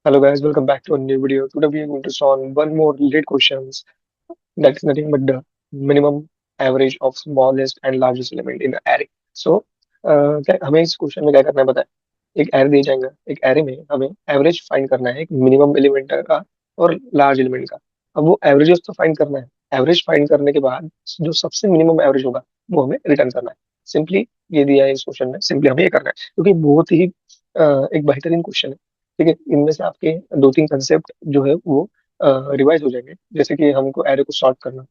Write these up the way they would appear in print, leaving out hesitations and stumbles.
Hello guys, welcome back to a new video. Today we are going to solve one more related questions that is nothing but the minimum average of smallest and largest element in the array. So हमें इस question में क्या करना है पता है? एक array दिया जाएगा, एक एरे में हमें एवरेज फाइंड करना है, एक मिनिमम एलिमेंट का और लार्ज एलिमेंट का। अब वो एवरेज तो फाइंड करना है। एवरेज फाइंड करने के बाद जो सबसे मिनिमम एवरेज होगा वो हमें रिटर्न करना है। सिंपली ये दिया है इस क्वेश्चन में, सिंपली हमें ये करना है क्योंकि बहुत ही एक बेहतरीन क्वेश्चन है। ठीक है, इनमें से आपके दो तीन कंसेप्ट जो है वो रिवाइज हो जाएंगे, जैसे कि हमको एरे को सॉर्ट करना।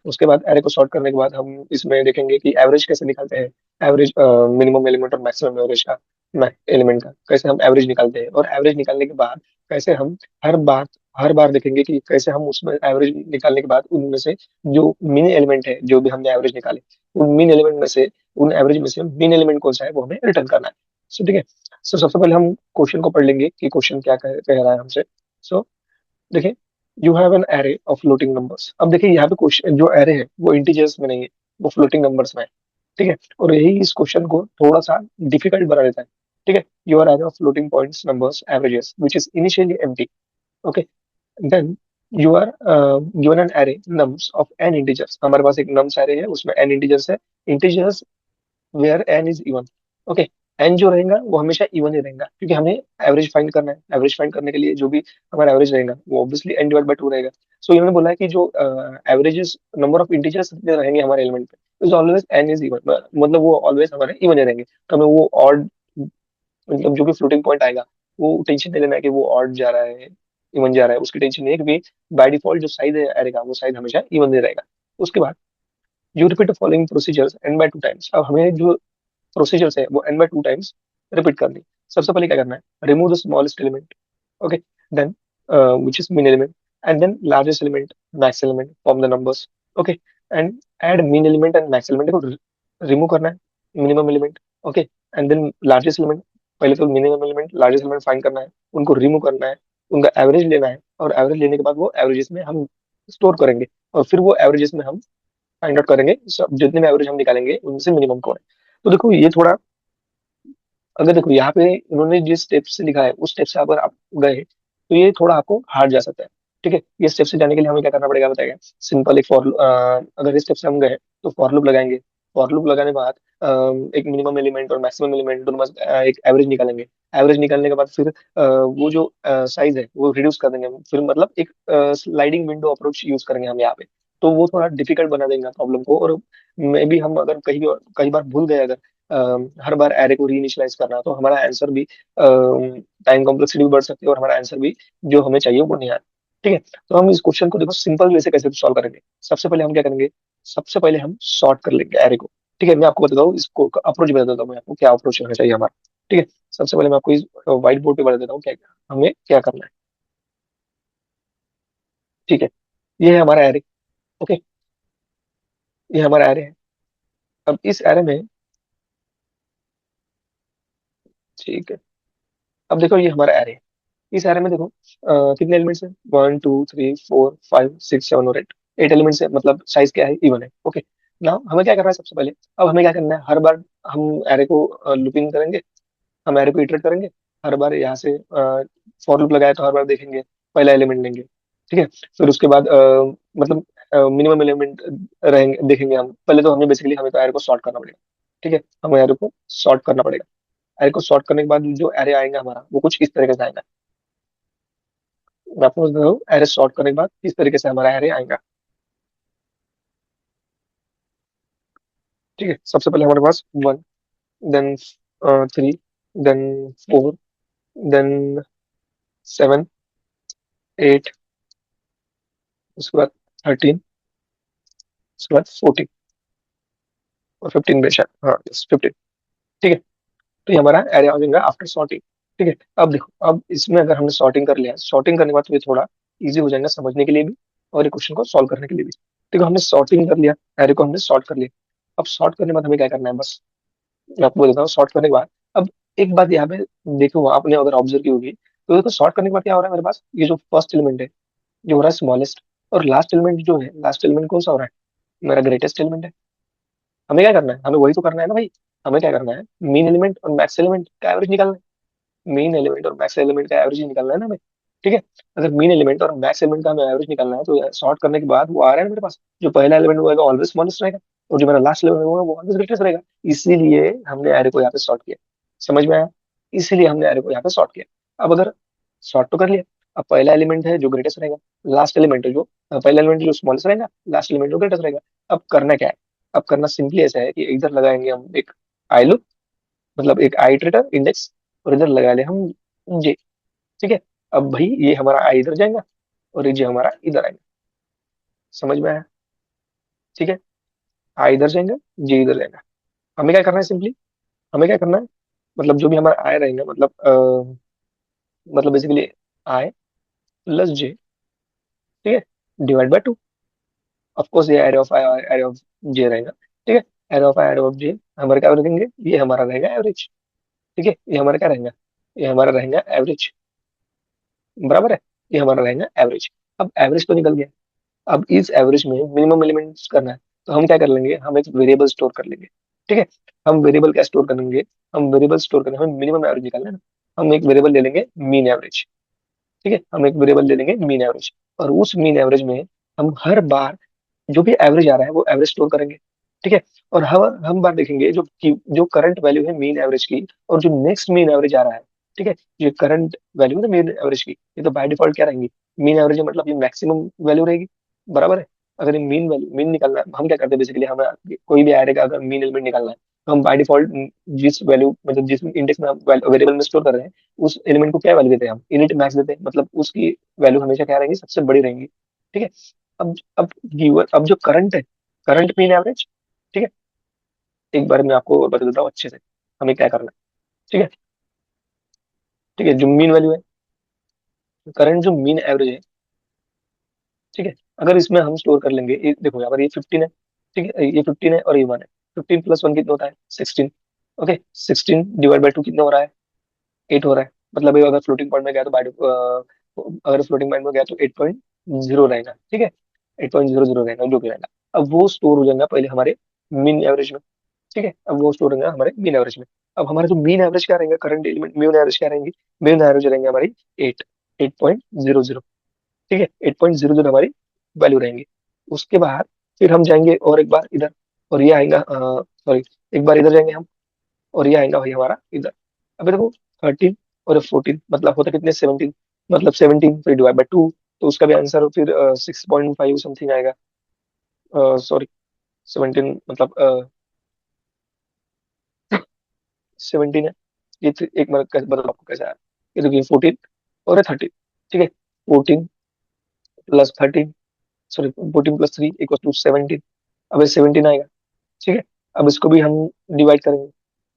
उसके बाद एरे को सॉर्ट करने के बाद हम इसमें देखेंगे कि एवरेज कैसे निकालते हैं। एवरेज मिनिमम एलिमेंट और मैक्सिमम एवरेज का एलिमेंट का कैसे हम एवरेज निकालते हैं, और एवरेज निकालने के बाद कैसे हम हर बार हर बार देखेंगे कि कैसे हम उसमें एवरेज निकालने के बाद उनमें से जो मिन एलिमेंट है, जो भी हमने एवरेज निकाले, उन मिन एलिमेंट में से, उन एवरेज में से मिन एलिमेंट कौन सा है वो हमें रिटर्न करना है। सो ठीक है। सो सबसे पहले हम क्वेश्चन को पढ़ लेंगे कि क्वेश्चन क्या कह रहा है हमसे। सो देखिए, you have an array of floating numbers. अब देखिए यहाँ पे क्वेश्चन जो एरे है वो इंटीजर्स में नहीं है, वो फ्लोटिंग नंबर्स में है। ठीक है, और यही इस क्वेश्चन को थोड़ा सा डिफिकल्ट बना देता है। ठीक है, your array of floating points numbers averages which is initially empty. Okay, then you are given an array nums of n integers. हमारे पास एक नम्स एरे है, उसमें एन इंटीजर्स है। Integers where n is even. Okay, n जो रहेगा वो हमेशा इवन ही रहेगा, क्योंकि हमें एवरेज फाइंड करना है। एवरेज फाइंड करने के लिए जो भी हमारा एवरेज रहेगा वो obviously n divide by two रहेगा। सो इन्होंने बोला है कि जो एवरेजेस नंबर ऑफ इंटीजर्स रहेंगे हमारे एलिमेंट पे, is always an is even, मतलब वो ऑलवेज हमारे इवन ही रहेंगे। तो हमें वो ऑड, मतलब जो भी फ्लोटिंग पॉइंट आएगा वो टेंशन नहीं लेना है कि वो ऑड जा रहा है, इवन जा रहा है, उसकी टेंशन नहीं है, क्योंकि बाय डिफॉल्ट जो साइज है एरे का वो साइज हमेशा इवन ही रहेगा। उसके बाद you repeat following procedures n by two times. अब हमें जो प्रोसीजर्स है वो n by two times repeat करनी। सबसे पहले क्या करना है, remove the smallest element. Okay, then which is mean element, and then largest element, max element from the numbers. Okay, and add mean element and max element को remove करना है, minimum element. Okay, and then largest element, पहले तो minimum element largest element find करना है, उनको remove करना है, उनका एवरेज लेना है, और एवरेज लेने के बाद वो एवरेजेस में हम स्टोर करेंगे, और फिर वो एवरेजेस में हम फाइंड आउट करेंगे सब जितने भी एवरेज हम निकालेंगे उनसे मिनिमम कौन है। तो देखो ये थोड़ा, अगर देखो यहाँ पे इन्होंने जिस स्टेप से लिखा है उस स्टेप से अगर आप गए तो ये थोड़ा आपको हार्ड जा सकता है। ठीक है, ये स्टेप से जाने के लिए हमें क्या करना पड़ेगा बताएगा। सिंपल एक अगर इस स्टेप से हम गए तो फॉर लूप लगाएंगे। फॉर लूप लगाने के बाद एक मिनिमम एलिमेंट और मैक्सिमम एलिमेंट दोनों में एक एवरेज निकालेंगे। एवरेज निकालने के बाद फिर वो जो साइज है वो रिड्यूस कर देंगे, फिर मतलब एक स्लाइडिंग विंडो अप्रोच यूज करेंगे हम यहाँ पे। तो वो थोड़ा डिफिकल्ट बना देगा प्रॉब्लम को, और मे भी हम अगर कई बार भूल गए अगर हर बार एरे को रीइनिशियलाइज करना, तो हमारा आंसर भी टाइम कॉम्प्लेक्सिटी भी बढ़ सकती है, और हमारा आंसर भी जो हमें चाहिए वो नहीं आए। ठीक है, तो हम इस क्वेश्चन को देखो सिंपल वे से कैसे सॉल्व करेंगे। सबसे पहले हम क्या करेंगे, सबसे पहले हम सॉर्ट कर लेंगे एरे को। ठीक है, मैं आपको बताता हूँ इसको अप्रोच बता देता हूँ, मैं आपको क्या अप्रोच करना चाहिए हमारा। ठीक है, सबसे पहले मैं आपको इस व्हाइट बोर्ड पे बता देता हूँ क्या हमें क्या करना है। ठीक है, ये है हमारा एरे। ओके, ये हमारा एरे है। अब इस एरे में, ठीक है, अब देखो ये हमारा एरे है। इस एरे में देखो कितने एलिमेंट्स हैं, 1 2 3 4 5 6 7 और 8। 8 एलिमेंट्स है, मतलब साइज क्या है, इवन है। ओके, नाउ हमें क्या करना है, सबसे पहले अब हमें क्या करना है, हर बार हम एरे को लूपिंग करेंगे, हम एरे को इटरेट करेंगे। हर बार यहाँ से फॉर लूप लगाए तो हर बार देखेंगे, पहला एलिमेंट लेंगे। ठीक है, फिर उसके बाद मतलब मिनिमम एलिमेंट रहेंगे, देखेंगे हम पहले तो हमें बेसिकली हमें तो एरे को सॉर्ट करना पड़ेगा। ठीक है, हमें एरे को सॉर्ट करना पड़ेगा। एरे को सॉर्ट करने के बाद जो एरे आएगा हमारा वो कुछ इस तरीके से आएगा। मैं आपको बता दूं एरे सॉर्ट करने के बाद किस तरीके से हमारा एरे आएगा। ठीक है, सबसे पहले हमारे पास 1, देन 3, देन 4, देन 7, 8, उसके बाद 13, उसके बाद 14 और 15 बेशक, हाँ यस 15। ठीक है, तो ये हमारा एरे आ जाएगा आफ्टर सॉर्टिंग। ठीक है, अब देखो, अब इसमें अगर हमने सॉर्टिंग कर लिया, सॉर्टिंग करने के बाद तो ये थोड़ा इजी हो जाएगा समझने के लिए भी, और ये क्वेश्चन को सॉल्व करने के लिए भी। ठीक है, हमने सॉर्टिंग कर लिया, एरे को हमने सॉर्ट कर लिया। अब सॉर्ट करने के बाद हमें क्या करना है, बस मैं आपको बताता हूँ सॉर्ट करने के बाद। अब एक बात यहाँ पे देखो, आपने अगर ऑब्जर्व की होगी तो देखो सॉर्ट करने के बाद क्या हो रहा है मेरे पास, ये जो फर्स्ट एलिमेंट है ये हो रहा है स्मॉलेस्ट, और लास्ट एलिमेंट जो है, लास्ट एलिमेंट कौन सा हो रहा है, मेरा ग्रेटेस्ट एलिमेंट है। हमें क्या करना है, हमें वही तो करना है ना भाई। हमें क्या करना है, मीन एलिमेंट और मैक्स एलिमेंट का एवरेज निकालना है। मीन एलिमेंट और मैक्स एलिमेंट का एवरेज निकालना है ना हमें। ठीक है। अगर मीन एलिमेंट और मैक्स एलिमेंट का हमें एवरेज निकालना है तो सॉर्ट करने के बाद वो आ रहा है ना मेरे पास, जो पहला एलिमेंट होगा ऑलवेज स्मॉलेस्ट रहेगा, और जो मेरा लास्ट एलिमेंट होगा वो ऑलवेज ग्रेटेस्ट रहेगा। इसीलिए हमने एरे को यहाँ पे सॉर्ट किया। समझ में आया? इसीलिए हमने एरे को यहाँ पे सॉर्ट किया। अब अगर सॉर्ट तो कर लिया, अब पहला एलिमेंट है जो ग्रेटेस्ट रहेगा, लास्ट एलिमेंट है जो पहला एलिमेंट जो स्मॉलेस्ट रहेगा, लास्ट एलिमेंट जो ग्रेटेस्ट रहेगा। अब करना क्या है? अब करना सिंपली ऐसा है कि इधर लगाएंगे हम एक आई लुक, मतलब एक आई इटरेटर इंडेक्स, और इधर लगा ले हम जे। ठीक है। अब भाई ये हमारा आई इधर जाएगा और ये जे हमारा इधर आएगा। समझ में आया? ठीक है। आई इधर जाएगा, जे इधर जाएगा। हमें क्या करना है सिंपली, हमें क्या करना है, मतलब जो भी हमारा आई रहेगा, मतलब बेसिकली आई प्लस जे, ठीक है, divide by two. Of course ये एरे ऑफ आई और एरे ऑफ जे रहेगा। ठीक है। Array of I array of J हमारे क्या रखेंगे, ये हमारा रहेगा एवरेज। ठीक है, ये हमारा क्या रहेगा, ये हमारा रहेगा एवरेज। बराबर है, ये हमारा रहेगा एवरेज। अब एवरेज तो निकल गया। अब इस एवरेज में मिनिमम एलिमेंट्स करना है, तो हम क्या कर लेंगे, हम एक वेरिएबल स्टोर कर लेंगे। ठीक है। हम वेरिएबल क्या स्टोर करेंगे, हम वेरिएबल स्टोर करेंगे, हमें मिनिमम एवरेज निकालना है ना। हम एक वेरिएबल ले लेंगे मीन एवरेज। ठीक है, हम एक वेरिएबल ले लेंगे मीन एवरेज, और उस मीन एवरेज में हम हर बार जो भी एवरेज आ रहा है वो एवरेज स्टोर करेंगे। ठीक है। और हम बार देखेंगे जो करंट वैल्यू है मीन एवरेज की, और जो नेक्स्ट मीन एवरेज आ रहा है। ठीक है। ये करंट वैल्यू है ना मीन एवरेज की, ये तो बाय डिफॉल्ट क्या रहेंगी, मीन एवरेज मतलब ये मैक्सिमम वैल्यू रहेगी। बराबर है। अगर ये मीन वैल्यू मीन निकालना है, हम क्या करते हैं बेसिकली, हमें कोई भी एरे का अगर मीन एलिमेंट निकालना है, तो हम बाय डिफॉल्ट जिस वैल्यू मतलब जिस इंडेक्स में हम वेरिएबल में स्टोर कर रहे हैं, उस एलिमेंट को क्या वैल्यू देते हैं, हम इनिट मैक्स देते हैं, मतलब उसकी वैल्यू हमेशा क्या रहेंगी, सबसे बड़ी रहेंगी। ठीक है। अब गिवन अब जो करंट है, करंट मीन एवरेज। ठीक है। एक बार मैं आपको बता देता हूँ अच्छे से हमें क्या करना है। ठीक है। ठीक है, जो मीन वैल्यू है, करंट जो मीन एवरेज है। ठीक है। अगर इसमें हम स्टोर कर लेंगे, ये देखो यहाँ पर ये 15 है। ठीक है, ये 15 है और ये 1 है। 15 प्लस 1 कितना होता है, 16। ओके, 16 डिवाइड बाई 2 कितना हो रहा है, 8 हो रहा है। मतलब ये अगर फ्लोटिंग पॉइंट में गया तो अगर फ्लोटिंग पॉइंट में गया तो 8.0 रहेगा। ठीक है, 8.00 रहेगा जो भी रहेगा। अब वो स्टोर हो जाएगा पहले हमारे मीन एवरेज में। ठीक है, अब वो स्टोर रहेगा हमारे मीन एवरेज में। अब हमारे जो मीन एवरेज क्या रहेंगे, करंट एलिमेंट मीन एवरेज क्या रहेंगे, मीन एवरेज रहेंगे हमारी 8.00। ठीक है, 8.00 हमारी वैल्यू रहेंगी। उसके बाद फिर हम जाएंगे और एक बार इधर, और ये आएगा, सॉरी, एक बार इधर जाएंगे हम, और ये आएगा भाई हमारा इधर। अबे देखो, 13 और 14 मतलब होता कितने, 17। मतलब 17 फिर डिवाइड बाई 2, तो उसका भी आंसर फिर 6.5 समथिंग आएगा। सॉरी, 17 मतलब 17 है। एक मिनट कैसे बताओ आपको कैसे आया। ये देखिए 14 और 13। ठीक है, 14 plus 13, sorry 14 plus 3 equal to 17। अब ये 17 आएगा। ठीक है। अब इसको भी हम डिवाइड करेंगे।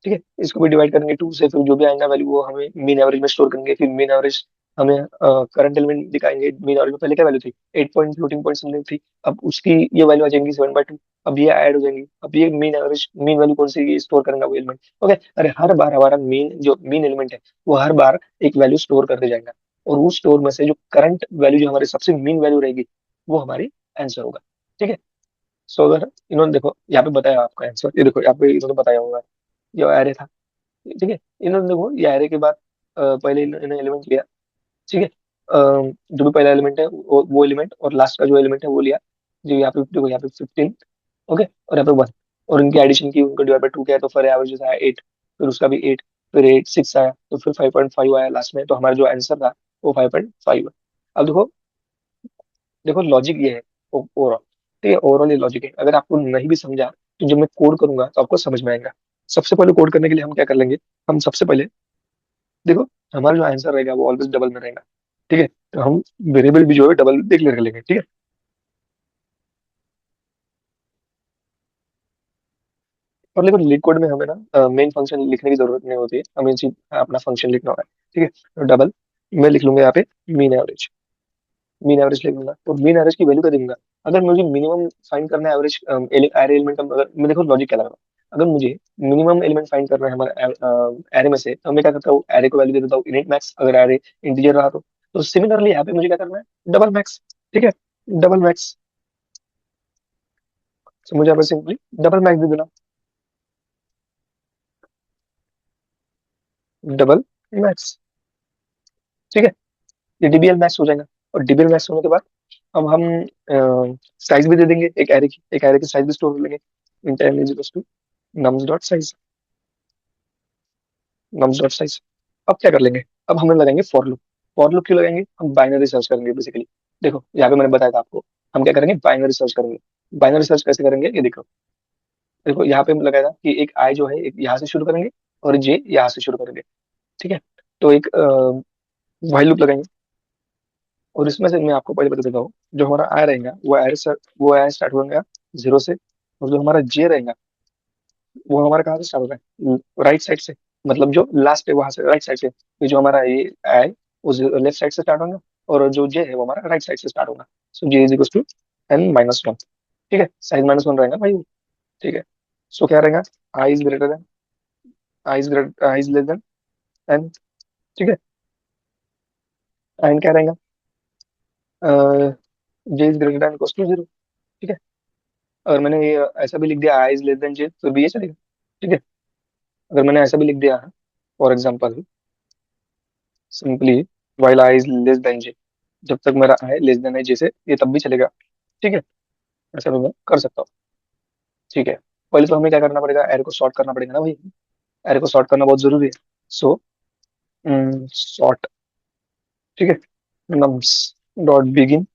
ठीक है, इसको भी डिवाइड करेंगे 2 से, फिर जो भी आएगा वैल्यू वो हमें मीन एवरेज में स्टोर करेंगे। फिर मीन एवरेज हमें करंट एलिमेंट दिखाएंगे, मीन एवरेज में पहले क्या वैल्यू थी, 8 पॉइंट फ्लोटिंग पॉइंट समथिंग थी। अब उसकी ये वैल्यू आ जाएंगी 7/2। अब ये ऐड हो जाएंगी, अब ये मीन एवरेज मीन वैल्यू कौन सी स्टोर करेंगे वो एलिमेंट। ओके, अरे हर बार हमारा मीन जो मीन एलिमेंट है वो हर बार एक वैल्यू स्टोर करते जाएगा, और उस स्टोर में से जो करंट वैल्यू जो हमारी सबसे मीन वैल्यू रहेगी वो हमारी आंसर होगा। ठीक है। सो अगर इन्होंने देखो यहाँ पे बताया आपका आंसर, ये देखो यहाँ पे इन्होंने बताया होगा, ये एरे था। ठीक है, इन्होंने देखो ये एरे के बाद पहले इन्होंने एलिमेंट लिया। ठीक है। जो भी पहला एलिमेंट है वो एलिमेंट, और लास्ट का जो एलिमेंट है वो लिया। जो यहाँ पे देखो, यहाँ पे 15। ओके, और यहाँ पे 1, और इनकी एडिशन की, उनको डिवाइड बाय 2 किया तो फिर एवरेज आया 8। फिर उसका भी 8, फिर 8 6 आया, तो फिर 5.5 आया लास्ट में, तो हमारा जो आंसर था वो 5.5 है। अब देखो, देखो लॉजिक ये है ओवरऑल। ठीक है, ओवरऑल ये लॉजिक है। अगर आपको नहीं भी समझा तो जब मैं कोड करूंगा तो आपको समझ में आएगा। सबसे पहले कोड करने के लिए हम क्या कर लेंगे, हम सबसे पहले देखो, हमारा जो आंसर रहेगा वो ऑलवेज डबल में रहेगा। ठीक है, तो हम वेरिएबल भी जो है डबल डिक्लेयर कर लेंगे। ठीक है। और देखो लीड कोड में हमें ना मेन फंक्शन लिखने की जरूरत नहीं होती है, हमें सिर्फ अपना फंक्शन लिखना होगा। ठीक है, तो डबल मैं लिख लूंगा यहाँ पे मीन एवरेज। मीन एवरेज लिख दूंगा और मीन एवरेज की वैल्यू क्या दूंगा। अगर मुझे मिनिमम फाइंड करना है एवरेज एरे एलिमेंट का, अगर मैं देखो लॉजिक क्या लगा, अगर मुझे मिनिमम एलिमेंट फाइंड करना है हमारे एरे में से, तो मैं क्या करता हूँ, एरे को वैल्यू दे देता हूँ इनिट मैक्स, अगर एरे इंटीजर रहा तो सिमिलरली यहाँ पे मुझे क्या करना है, डबल मैक्स। ठीक है, डबल मैक्स। तो मुझे यहाँ पे सिंपली डबल मैक्स दे देना, डबल मैक्स। ठीक है। ये डीबीएल मैक्स हो जाएगा। और डीबीएल मैक्स होने के बाद अब हम साइज भी दे देंगे एक एरे की साइज भी स्टोर कर लेंगे। Int n is equals to nums dot size, nums dot size. अब क्या कर लेंगे, अब हमें लगाएंगे फॉर लूप। फॉर लूप क्यों लगाएंगे, हम बाइनरी सर्च करेंगे बेसिकली। देखो यहाँ पे मैंने बताया था आपको, हम क्या करेंगे, बाइनरी सर्च करेंगे। बाइनरी सर्च कैसे करेंगे, ये देखो। देखो यहाँ पे लगाया था कि एक आई जो है एक यहाँ से शुरू करेंगे और जे यहाँ से शुरू करेंगे। ठीक है, तो एक व्हाइल लूप लगाएंगे। और इसमें से मैं आपको पहले बता देता हूँ, जो हमारा आई रहेगा वो आई स्टार्ट होगा जीरो से। और जो हमारा जे रहेगा वो हमारा कहाँ से स्टार्ट होगा है, राइट साइड से। मतलब जो लास्ट है वहां से, राइट साइड से। ये जो हमारा ये आई उस लेफ्ट साइड से स्टार्ट होगा, और जो जे है वो हमारा राइट साइड से स्टार्ट होगा। So J is equal to N minus one. ठीक है, साइज माइनस वन रहेगा भाई। ठीक है, सो क्या रहेगा, I is greater than, I is less than N. ठीक है, एन क्या रहेगा, J is greater than equal to zero. ठीक है, अगर मैंने ये ऐसा भी लिख दिया I is less than J, तो भी ये चलेगा। ठीक है, अगर मैंने ऐसा भी लिख दिया है, for example simply while I is less than J, जब तक मेरा आई लेस देन है जे से, ये तब भी चलेगा। ठीक है, ऐसा भी मैं कर सकता हूँ। ठीक है, पहले तो हमें क्या करना पड़ेगा, एरे को सॉर्ट करना पड़ेगा ना भाई। एरे को सॉर्ट करना बहुत जरूरी है। सो सॉर्ट, ठीक है, nums dot begin,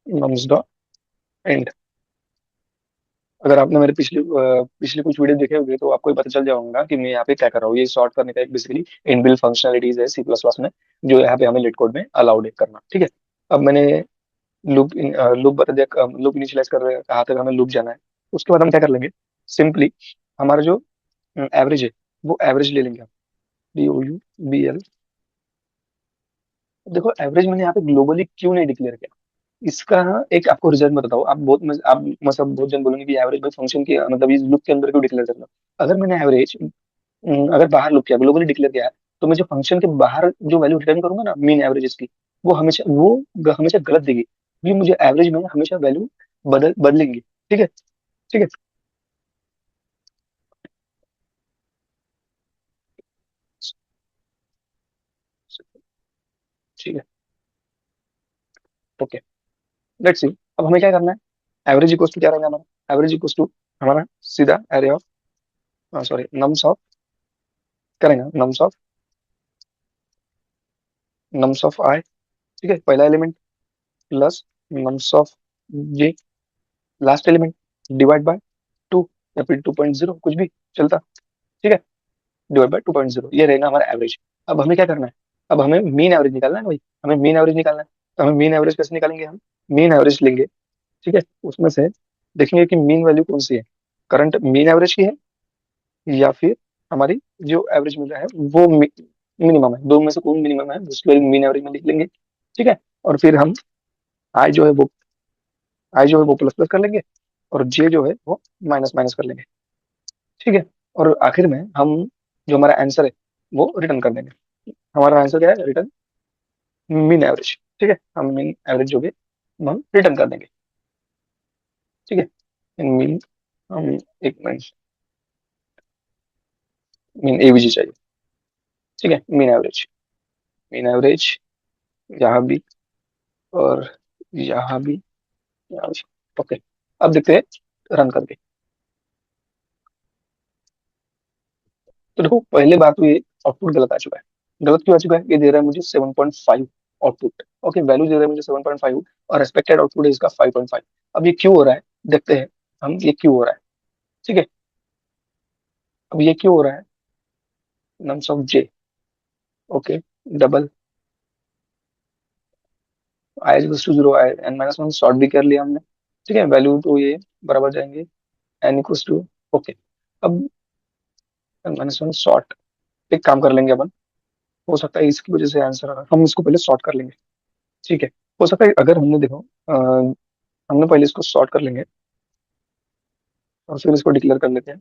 nums dot and. अगर आपने मेरे पिछले कुछ वीडियो देखे होंगे तो आपको ये पता चल जाएगा कि मैं यहाँ पे क्या कर रहा हूँ। ये सॉर्ट करने का एक बेसिकली इनबिल्ट फंक्शनलिटीज है सी प्लस प्लस में, जो यहाँ पे हमें लेट कोड में अलाउड है करना। ठीक है, अब मैंने लूप बता दिया, लूप इनिशियलाइज कर रहे हैं कहाँ तक हमें लूप जाना है। उसके बाद हम क्या कर लेंगे, सिंपली हमारा जो एवरेज है वो एवरेज ले लेंगे हम, DOUBL। देखो एवरेज मैंने यहाँ पे ग्लोबली क्यों नहीं डिक्लेयर किया, इसका एक आपको रीजन बताता हूँ। आप मतलब बहुत जन बोलेंगे कि एवरेज भाई फंक्शन की मतलब इस लूप के अंदर क्यों डिक्लेयर करना। अगर मैंने एवरेज अगर बाहर लूप किया, ग्लोबली डिक्लेयर किया है, तो मैं जो फंक्शन के बाहर जो वैल्यू रिटर्न करूंगा ना, मीन एवरेज इसकी, वो हमेशा गलत देगी, क्योंकि मुझे एवरेज में हमेशा वैल्यू बदलेंगी। ठीक है, ठीक है, ठीक है, ओके, लेट्स सी। अब हमें क्या करना है, एवरेज इक्वल टू क्या रहेगा हमारा, एवरेज इक्वल टू हमारा सीधा array of, sorry nums of, करेंगे नम्स ऑफ आई। ठीक है, पहला element plus nums of J, last element, divide by to, या फिर 2.0 कुछ भी चलता। ठीक है, डिवाइड बाय 2.0, ये रहेगा हमारा एवरेज। अब हमें क्या करना है, अब हमें मीन एवरेज निकालना है भाई। हमें मीन एवरेज निकालना है, तो हमें मीन एवरेज कैसे निकालेंगे हम, मीन एवरेज लेंगे। ठीक है, उसमें से देखेंगे कि मीन वैल्यू कौन सी है, करंट मीन एवरेज की है, या फिर हमारी जो एवरेज मिल रहा है वो मिनिमम है, दो में से कौन मिनिमम है उसके लिए मीन एवरेज में लिख लेंगे। ठीक है, और फिर हम आई जो है वो आई जो है वो प्लस प्लस कर लेंगे, और जे जो है वो माइनस माइनस कर लेंगे। ठीक है, और आखिर में हम जो हमारा आंसर है वो रिटर्न कर देंगे। हमारा आंसर क्या है, रिटर्न मीन एवरेज। ठीक है, हम मीन एवरेज जो भी हम रिटर्न कर देंगे। ठीक है, मीन, हम एक मिनट, मीन एवीजी चाहिए। ठीक है, मीन एवरेज, मीन एवरेज यहाँ भी, और यहाँ भी, यहाँ भी। ओके, अब देखते हैं रन करके। तो देखो पहले बात तो ये आउटपुट गलत आ चुका है। गलत क्यों आ चुका है, ये दे रहा है मुझे 7.5 आउटपुट। ओके, वैल्यू दे रहा है मुझे 7.5, और एक्सपेक्टेड आउटपुट है इसका 5.5। अब ये क्यों हो रहा है, देखते हैं हम ये क्यों हो रहा है। ठीक है, अब ये क्यों हो रहा है, nums of j, okay, double i equals to zero, i n minus one short भी कर लिया हमने। ठीक है, वैल्यू तो ये बराबर जाएंगे एन इक्वल्स टू, ओके। अब एन माइनस वन शॉर्ट, एक काम कर लेंगे अपन, हो सकता है इसकी वजह से आंसर आ रहा है, हम इसको पहले सॉर्ट कर लेंगे। ठीक है, हो सकता है अगर हमने देखो हमने पहले इसको सॉर्ट कर लेंगे और फिर इसको डिक्लेयर कर लेते हैं।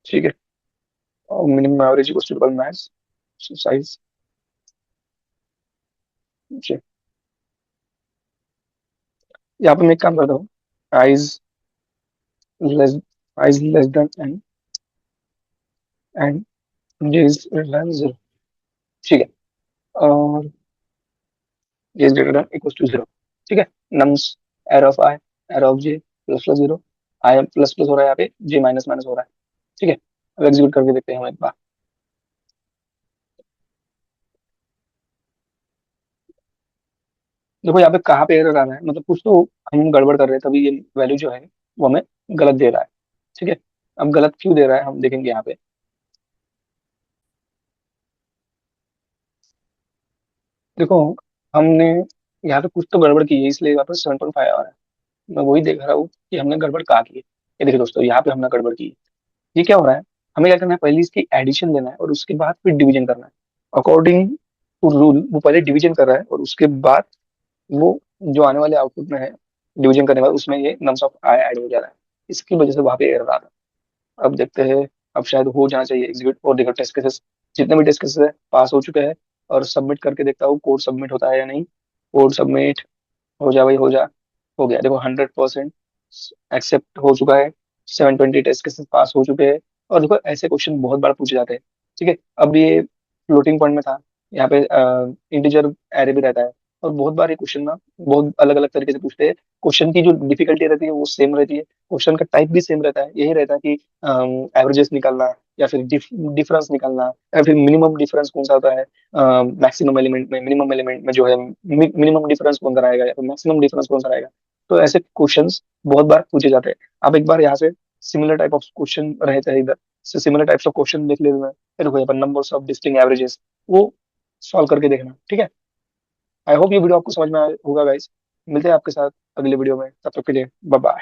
ठीक है, और minimum average equals to double max size. यहाँ पे मैं एक काम करता हूँ, i's less, i's less than n, and j is less zero. ठीक है। और ये is greater than equal to zero. ठीक है। Nums arr of i, arr of j plus plus zero, i plus plus हो रहा है यहाँ पे, जे माइनस माइनस हो रहा है। ठीक है। अब एग्जीक्यूट करके देखते हैं हम एक बार। देखो यहाँ पे कहाँ पे एरर आ रहा है, मतलब कुछ तो हम गड़बड़ कर रहे हैं, तभी ये वैल्यू जो है वो हमें गलत दे रहा है। ठीक है। अब गलत क्यों दे रहा है हम देखेंगे यहाँ पे। देखो हमने यहाँ पे कुछ तो गड़बड़ की है, इसलिए यहाँ पे 7.5 आ रहा है। मैं वही देख रहा हूँ कि हमने गड़बड़ कहाँ की है। ये देखिए दोस्तों, यहाँ पे हमने गड़बड़ की है। ये क्या हो रहा है, हमें क्या करना है, पहले इसकी एडिशन लेना है और उसके बाद फिर डिवीजन करना है। अकॉर्डिंग टू रूल वो पहले डिवीजन कर रहा है और उसके बाद वो जो आने वाले आउटपुट में है डिवीजन करने के बाद उसमें ये नम्स ऑफ आई ऐड हो जा रहा है। इसकी वजह से वहां पे एरर आ रहा है। अब देखते हैं, अब शायद हो जाना चाहिए एग्जीक्यूट। और देखो टेस्ट केसेस, जितने भी टेस्ट केसेस है पास हो चुके हैं। और सबमिट करके देखता हूँ कोड सबमिट होता है या नहीं। कोड सबमिट हो जा भाई, हो जा। हो गया, देखो 100% एक्सेप्ट हो चुका है। 720 टेस्ट केसेस पास हो चुके हैं। और देखो ऐसे क्वेश्चन बहुत बार पूछे जाते हैं। ठीक है। अब ये फ्लोटिंग पॉइंट में था, यहाँ पे इंटीजर एरे भी रहता है। और बहुत बार ये क्वेश्चन ना बहुत अलग अलग तरीके से पूछते हैं। क्वेश्चन की जो डिफिकल्टी रहती है वो सेम रहती है, क्वेश्चन का टाइप भी सेम रहता है। यही रहता है कि एवरेजेस निकालना, या फिर डिफरेंस निकालना, या फिर मिनिमम डिफरेंस कौन सा होता है मैक्सिमम एलिमेंट में, मिनिमम एलिमेंट में जो है मिनिमम डिफरेंस कौन सा रहेगा, या फिर मैक्सिमम डिफरेंस कौन सा रहेगा। तो ऐसे क्वेश्चंस बहुत बार पूछे जाते हैं। आप एक बार यहाँ से सिमिलर टाइप ऑफ क्वेश्चन रहते हैं इधर से, सिमिलर टाइप्स ऑफ क्वेश्चन देख लेते हैं। फिर कोई अपन नंबर्स ऑफ डिस्टिंग एवरेजेस वो सॉल्व करके देखना। ठीक है। आई होप ये वीडियो आपको समझ में आया होगा गाइस। मिलते हैं आपके साथ अगले वीडियो में, तब तक के लिए बाय बाय।